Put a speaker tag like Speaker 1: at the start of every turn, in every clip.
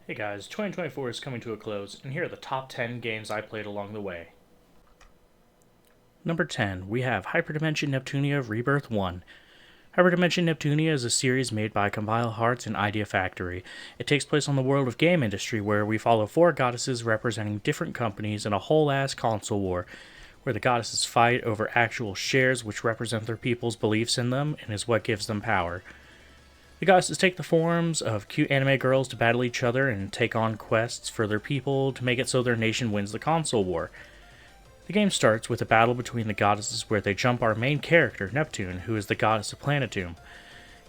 Speaker 1: Hey guys, 2024 is coming to a close, and here are the top 10 games I played along the way. Number 10, we have Hyperdimension Neptunia Rebirth 1. Hyperdimension Neptunia is a series made by Compile Hearts and Idea Factory. It takes place on the world of game industry, where we follow four goddesses representing different companies in a whole-ass console war, where the goddesses fight over actual shares which represent their people's beliefs in them and is what gives them power. The goddesses take the forms of cute anime girls to battle each other and take on quests for their people to make it so their nation wins the console war. The game starts with a battle between the goddesses where they jump our main character, Neptune, who is the goddess of Planetune.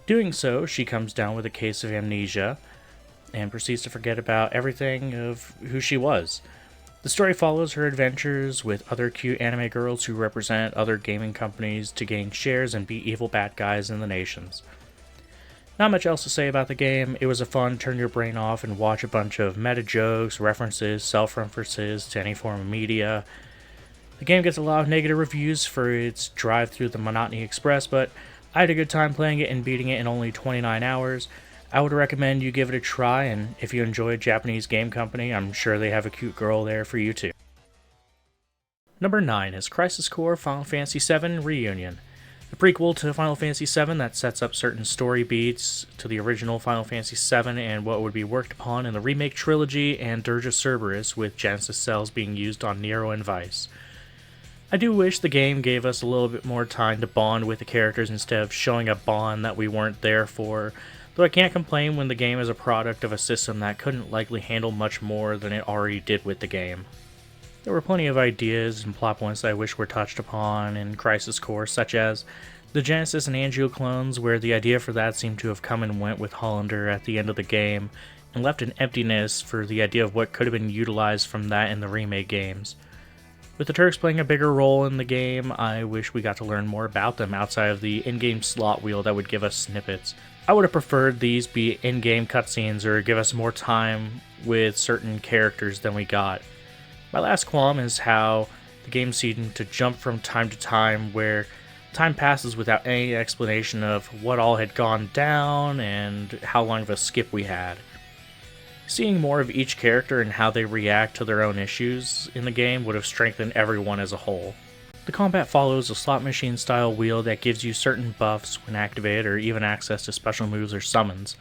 Speaker 1: Doing so, she comes down with a case of amnesia and proceeds to forget about everything of who she was. The story follows her adventures with other cute anime girls who represent other gaming companies to gain shares and beat evil bad guys in the nations. Not much else to say about the game. It was a fun turn your brain off and watch a bunch of meta jokes, references, self-references to any form of media. The game gets a lot of negative reviews for its drive through the Monotony Express, but I had a good time playing it and beating it in only 29 hours. I would recommend you give it a try, and if you enjoy a Japanese game company, I'm sure they have a cute girl there for you too. Number 9 is Crisis Core Final Fantasy VII Reunion. A prequel to Final Fantasy VII that sets up certain story beats to the original Final Fantasy VII and what would be worked upon in the remake trilogy and Dirge of Cerberus, with Genesis cells being used on Nero and Vice. I do wish the game gave us a little bit more time to bond with the characters instead of showing a bond that we weren't there for, though I can't complain when the game is a product of a system that couldn't likely handle much more than it already did with the game. There were plenty of ideas and plot points that I wish were touched upon in Crisis Core, such as the Genesis and Angio clones, where the idea for that seemed to have come and went with Hollander at the end of the game, and left an emptiness for the idea of what could have been utilized from that in the remake games. With the Turks playing a bigger role in the game, I wish we got to learn more about them outside of the in-game slot wheel that would give us snippets. I would have preferred these be in-game cutscenes or give us more time with certain characters than we got. My last qualm is how the game seemed to jump from time to time, where time passes without any explanation of what all had gone down and how long of a skip we had. Seeing more of each character and how they react to their own issues in the game would have strengthened everyone as a whole. The combat follows a slot machine style wheel that gives you certain buffs when activated, or even access to special moves or summons.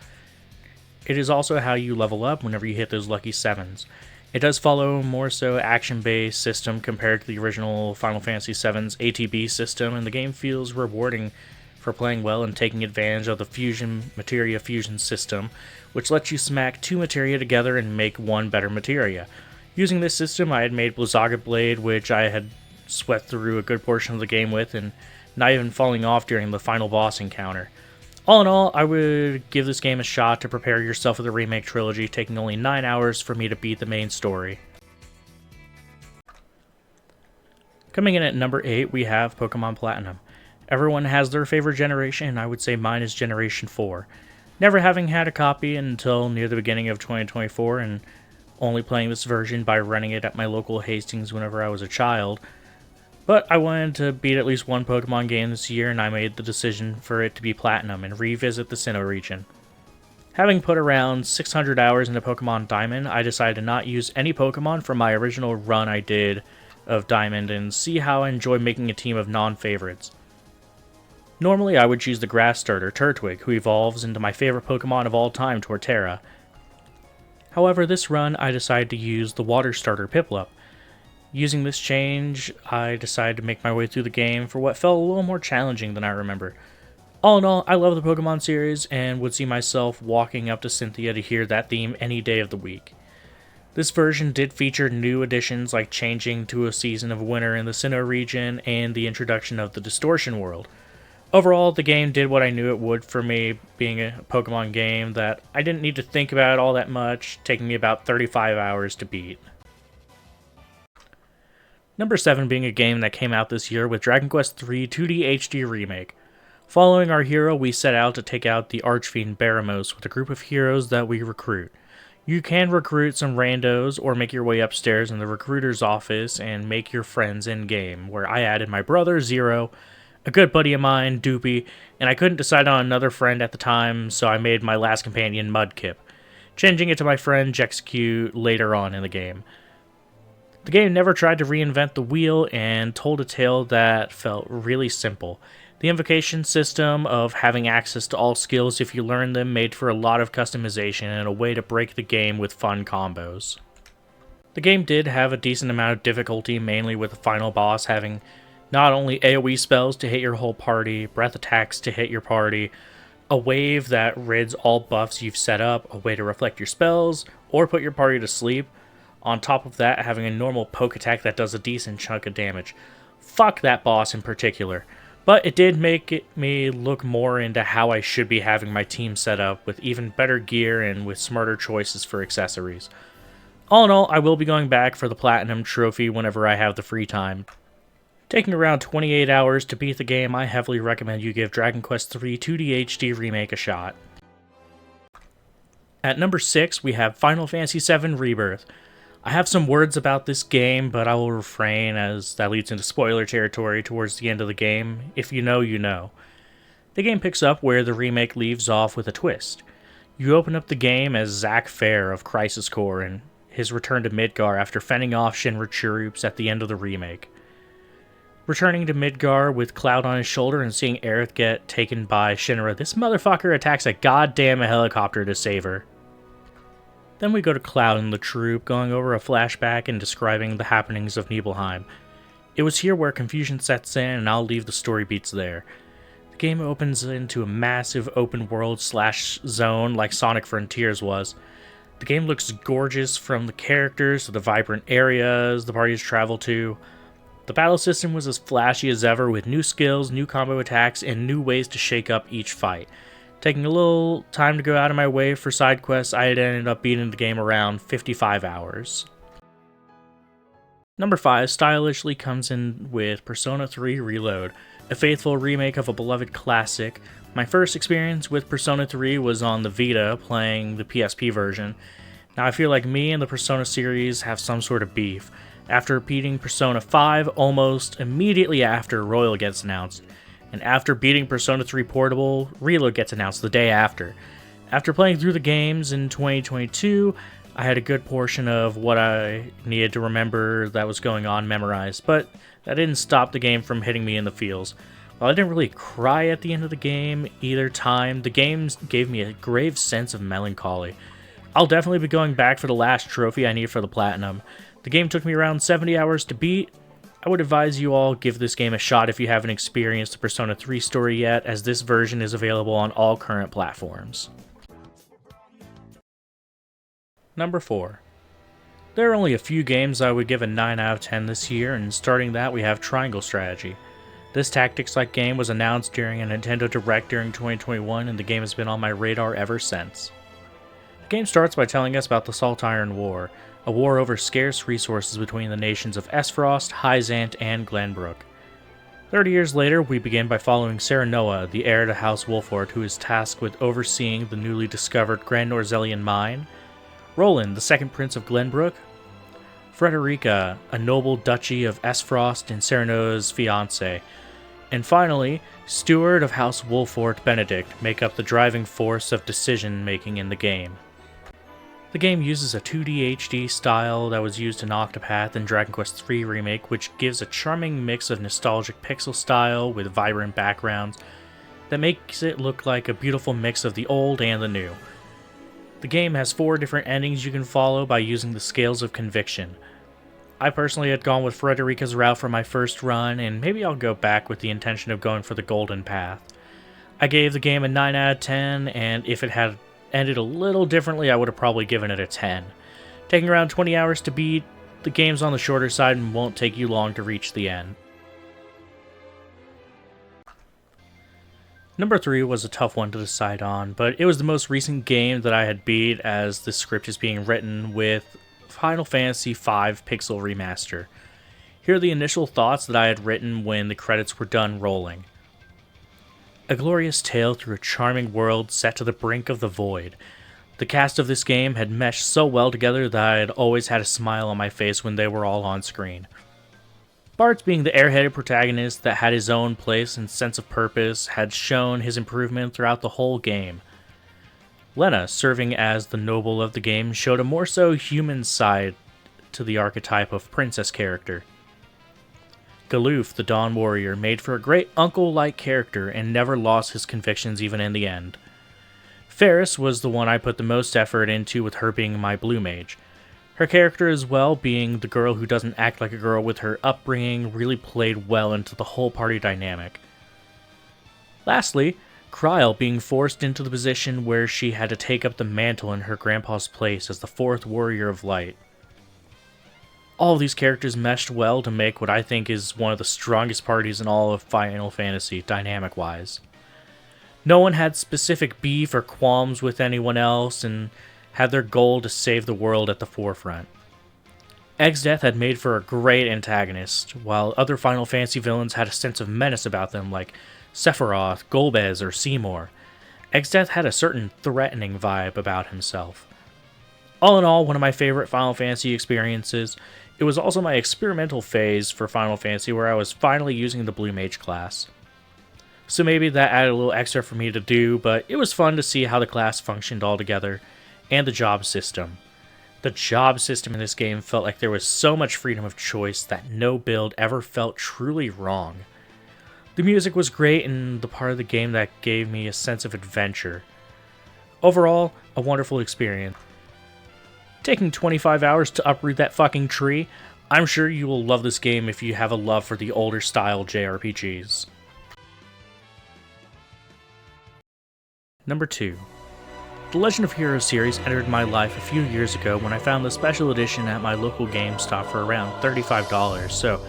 Speaker 1: It is also how you level up whenever you hit those lucky 7s. It does follow more so action-based system compared to the original Final Fantasy VII's ATB system, and the game feels rewarding for playing well and taking advantage of the fusion materia fusion system, which lets you smack two materia together and make one better materia. Using this system, I had made Blizzaga Blade, which I had swept through a good portion of the game with, and not even falling off during the final boss encounter. All in all, I would give this game a shot to prepare yourself for the remake trilogy, taking only 9 hours for me to beat the main story. Coming in at number 8, we have Pokemon Platinum. Everyone has their favorite generation, and I would say mine is Generation 4. Never having had a copy until near the beginning of 2024, and only playing this version by running it at my local Hastings whenever I was a child. But I wanted to beat at least one Pokemon game this year, and I made the decision for it to be Platinum and revisit the Sinnoh region. Having put around 600 hours into Pokemon Diamond, I decided to not use any Pokemon from my original run I did of Diamond and see how I enjoy making a team of non-favorites. Normally I would choose the grass starter, Turtwig, who evolves into my favorite Pokemon of all time, Torterra. However, this run I decided to use the water starter, Piplup. Using this change, I decided to make my way through the game for what felt a little more challenging than I remember. All in all, I love the Pokemon series and would see myself walking up to Cynthia to hear that theme any day of the week. This version did feature new additions like changing to a season of winter in the Sinnoh region and the introduction of the Distortion world. Overall, the game did what I knew it would for me, being a Pokemon game that I didn't need to think about all that much, taking me about 35 hours to beat. Number 7 being a game that came out this year with Dragon Quest III 2D HD Remake. Following our hero, we set out to take out the Archfiend Baramos with a group of heroes that we recruit. You can recruit some randos or make your way upstairs in the recruiter's office and make your friends in-game, where I added my brother, Zero, a good buddy of mine, Doopy, and I couldn't decide on another friend at the time, so I made my last companion, Mudkip. changing it to my friend Jexecute later on in the game. The game never tried to reinvent the wheel and told a tale that felt really simple. The invocation system of having access to all skills if you learn them made for a lot of customization and a way to break the game with fun combos. The game did have a decent amount of difficulty, mainly with the final boss having not only AoE spells to hit your whole party, breath attacks to hit your party, a wave that rids all buffs you've set up, a way to reflect your spells, or put your party to sleep. On top of that, having a normal poke attack that does a decent chunk of damage. Fuck that boss in particular. But it did make me look more into how I should be having my team set up with even better gear and with smarter choices for accessories. All in all, I will be going back for the Platinum Trophy whenever I have the free time. Taking around 28 hours to beat the game, I heavily recommend you give Dragon Quest III 2D HD Remake a shot. At number 6, we have Final Fantasy VII Rebirth. I have some words about this game, but I will refrain as that leads into spoiler territory towards the end of the game. If you know, you know. The game picks up where the remake leaves off with a twist. You open up the game as Zack Fair of Crisis Core and his return to Midgar after fending off Shinra troops at the end of the remake. Returning to Midgar with Cloud on his shoulder and seeing Aerith get taken by Shinra, this motherfucker attacks a goddamn helicopter to save her. Then we go to Cloud and the troop, going over a flashback and describing the happenings of Nibelheim. It was here where confusion sets in, and I'll leave the story beats there. The game opens into a massive open world / zone like Sonic Frontiers was. The game looks gorgeous from the characters to the vibrant areas the parties travel to. The battle system was as flashy as ever with new skills, new combo attacks, and new ways to shake up each fight. Taking a little time to go out of my way for side quests, I had ended up beating the game around 55 hours. Number 5 stylishly comes in with Persona 3 Reload, a faithful remake of a beloved classic. My first experience with Persona 3 was on the Vita, playing the PSP version. Now I feel like me and the Persona series have some sort of beef. After beating Persona 5, almost immediately after, Royal gets announced. And after beating Persona 3 Portable, Reload gets announced the day after. After playing through the games in 2022, I had a good portion of what I needed to remember that was going on memorized, but that didn't stop the game from hitting me in the feels. While I didn't really cry at the end of the game either time, the games gave me a grave sense of melancholy. I'll definitely be going back for the last trophy I need for the Platinum. The game took me around 70 hours to beat. I would advise you all give this game a shot if you haven't experienced the Persona 3 story yet, as this version is available on all current platforms. Number 4. There are only a few games I would give a 9 out of 10 this year, and starting that we have Triangle Strategy. This tactics-like game was announced during a Nintendo Direct during 2021, and the game has been on my radar ever since. The game starts by telling us about the Salt Iron War, a war over scarce resources between the nations of Esfrost, Hyzant, and Glenbrook. 30 years later, we begin by following Serenoa, the heir to House Wolford, who is tasked with overseeing the newly discovered Grand Norzelian mine, Roland, the second prince of Glenbrook, Frederica, a noble duchy of Esfrost and Serenoa's fiancé, and finally, Steward of House Wolford Benedict make up the driving force of decision-making in the game. The game uses a 2D HD style that was used in Octopath and Dragon Quest III Remake, which gives a charming mix of nostalgic pixel style with vibrant backgrounds that makes it look like a beautiful mix of the old and the new. The game has 4 different endings you can follow by using the scales of conviction. I personally had gone with Frederica's route for my first run, and maybe I'll go back with the intention of going for the golden path. I gave the game a 9 out of 10, and if it had ended a little differently, I would have probably given it a 10. Taking around 20 hours to beat, the game's on the shorter side and won't take you long to reach the end. Number 3 was a tough one to decide on, but it was the most recent game that I had beat as the script is being written with Final Fantasy V Pixel Remaster. Here are the initial thoughts that I had written when the credits were done rolling. A glorious tale through a charming world set to the brink of the void. The cast of this game had meshed so well together that I had always had a smile on my face when they were all on screen. Bartz, being the airheaded protagonist that had his own place and sense of purpose, had shown his improvement throughout the whole game. Lena, serving as the noble of the game, showed a more so human side to the archetype of princess character. Galuf, the Dawn Warrior, made for a great uncle-like character and never lost his convictions even in the end. Ferris was the one I put the most effort into, with her being my blue mage. Her character as well, being the girl who doesn't act like a girl with her upbringing, really played well into the whole party dynamic. Lastly, Kryl being forced into the position where she had to take up the mantle in her grandpa's place as the fourth Warrior of Light. All of these characters meshed well to make what I think is one of the strongest parties in all of Final Fantasy, dynamic-wise. No one had specific beef or qualms with anyone else, and had their goal to save the world at the forefront. Exdeath had made for a great antagonist, while other Final Fantasy villains had a sense of menace about them, like Sephiroth, Golbez, or Seymour. Exdeath had a certain threatening vibe about himself. All in all, one of my favorite Final Fantasy experiences. It was also my experimental phase for Final Fantasy where I was finally using the Blue Mage class. So maybe that added a little extra for me to do, but it was fun to see how the class functioned all together, and the job system. The job system in this game felt like there was so much freedom of choice that no build ever felt truly wrong. The music was great and the part of the game that gave me a sense of adventure. Overall, a wonderful experience. Taking 25 hours to uproot that fucking tree, I'm sure you will love this game if you have a love for the older style JRPGs. Number 2. The Legend of Heroes series entered my life a few years ago when I found the special edition at my local GameStop for around $35, so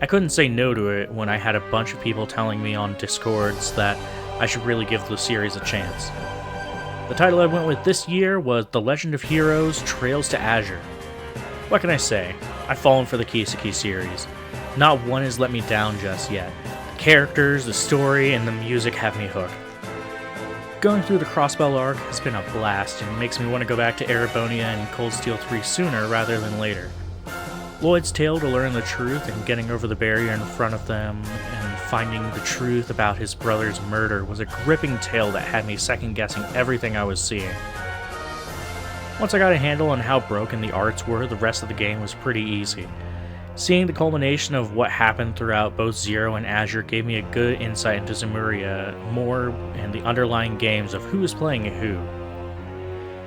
Speaker 1: I couldn't say no to it when I had a bunch of people telling me on Discords that I should really give the series a chance. The title I went with this year was The Legend of Heroes Trails to Azure. What can I say? I've fallen for the Kiseki series. Not one has let me down just yet. The characters, the story, and the music have me hooked. Going through the Crossbell arc has been a blast and makes me want to go back to Erebonia and Cold Steel 3 sooner rather than later. Lloyd's tale to learn the truth and getting over the barrier in front of them and finding the truth about his brother's murder was a gripping tale that had me second-guessing everything I was seeing. Once I got a handle on how broken the arts were, the rest of the game was pretty easy. Seeing the culmination of what happened throughout both Zero and Azure gave me a good insight into Zemuria more and the underlying games of who was playing who.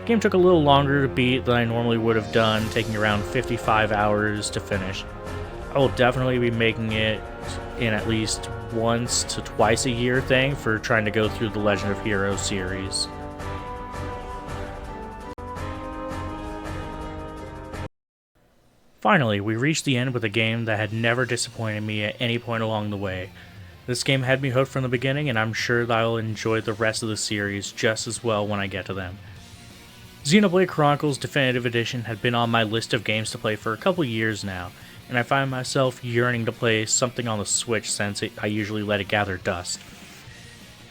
Speaker 1: The game took a little longer to beat than I normally would have done, taking around 55 hours to finish. I will definitely be making it in at least once to twice a year thing for trying to go through the Legend of Heroes series. Finally, we reached the end with a game that had never disappointed me at any point along the way. This game had me hooked from the beginning, and I'm sure that I'll enjoy the rest of the series just as well when I get to them. Xenoblade Chronicles Definitive Edition had been on my list of games to play for a couple years now, and I find myself yearning to play something on the Switch since I usually let it gather dust.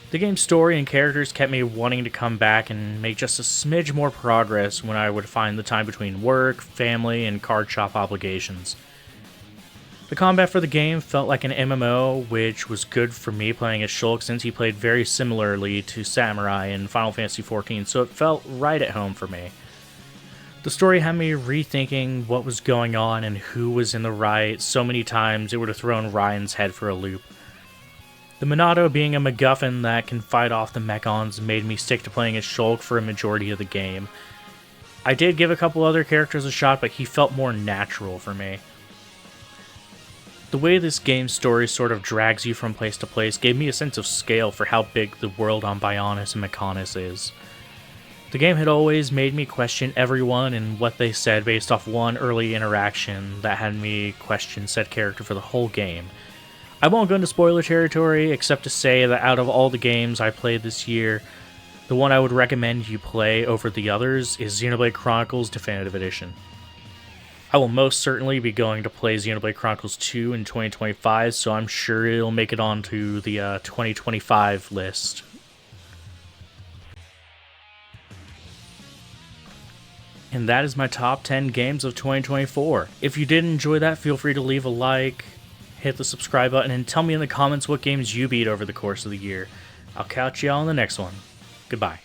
Speaker 1: The game's story and characters kept me wanting to come back and make just a smidge more progress when I would find the time between work, family, and card shop obligations. The combat for the game felt like an MMO, which was good for me playing as Shulk since he played very similarly to Samurai in Final Fantasy XIV, so it felt right at home for me. The story had me rethinking what was going on and who was in the right so many times it would have thrown Ryan's head for a loop. The Minato being a MacGuffin that can fight off the Mechons made me stick to playing as Shulk for a majority of the game. I did give a couple other characters a shot, but he felt more natural for me. The way this game's story sort of drags you from place to place gave me a sense of scale for how big the world on Bionis and Mechonis is. The game had always made me question everyone and what they said based off one early interaction that had me question said character for the whole game. I won't go into spoiler territory except to say that out of all the games I played this year, the one I would recommend you play over the others is Xenoblade Chronicles Definitive Edition. I will most certainly be going to play Xenoblade Chronicles 2 in 2025, so I'm sure it'll make it onto the 2025 list. And that is my top 10 games of 2024. If you did enjoy that, feel free to leave a like, hit the subscribe button, and tell me in the comments what games you beat over the course of the year. I'll catch y'all on the next one. Goodbye.